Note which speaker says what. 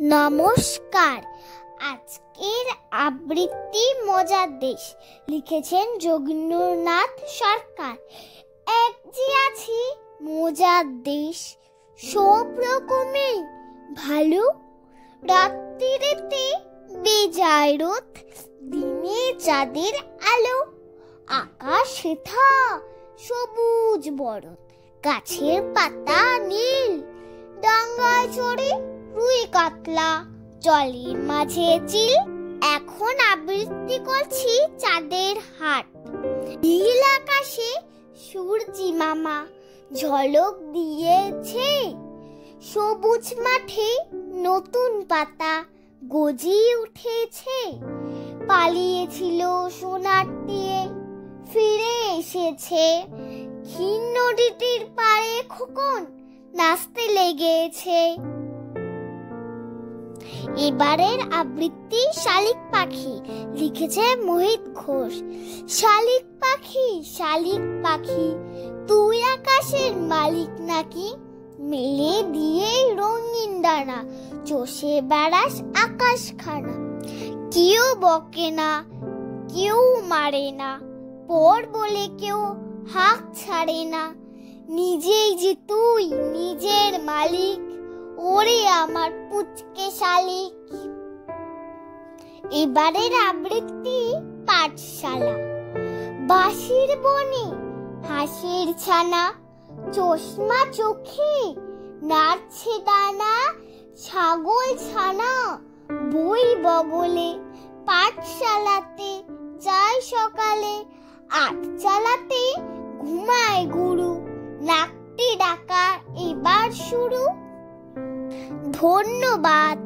Speaker 1: নমস্কার। আজকের আবৃত্তি মজার দেশ লিখেছেন যোগেন্দ্রনাথ সরকার। এক যে আছে মজার দেশ, সব রকমের ভালো। রাত্রিরেতে বেজায় রোদ, দিনে চাঁদের আলো। আকাশ সেথা সবুজ বরণ, গাছের পাতা নীল। ডাঙ্গায় চড়ে রুই কাতলা, জলের মাঝে চিল। এখন আবৃত্তি করছি চাঁদের হাট। নীল আকাশে সূর্যি মামা ঝলক দিয়েছে। সবুজ মাঠে নতুন পাতা গজিয়ে উঠেছে। পালিয়েছিল সোনার টিয়ে, ফিরে এসেছে। ক্ষীণ নদীটির পাড়ে খোকন নাচতে লেগেছে। এবারের আবৃত্তি শালিক পাখি লিখেছে মোহিত ঘোষ। শালিক পাখি, শালিক পাখি, তুই আকাশের মালিক নাকি? মেলে দিয়ে রঙিন ডানা, চষে বেড়াস আকাশ খানা। কেউ বকে না, কেউ মারে না, পর বলে কেউ হাঁক ছাড়ে না। নিজেই যে তুই নিজের মালিক, ওরে আমার পুচকে শালিক। এবারের আবৃত্তি পাঠশালা। বাঁশির বনে হাঁসের ছানা, চশমা চোখে নাড়ছে ডানা। ছাগল ছানা বই বগলে, পাঠশালাতে যায় সকালে। আট চালাতে ঘুমায় গুরু, নাকটি ডাকা এবার শুরু। ধন্যবাদ।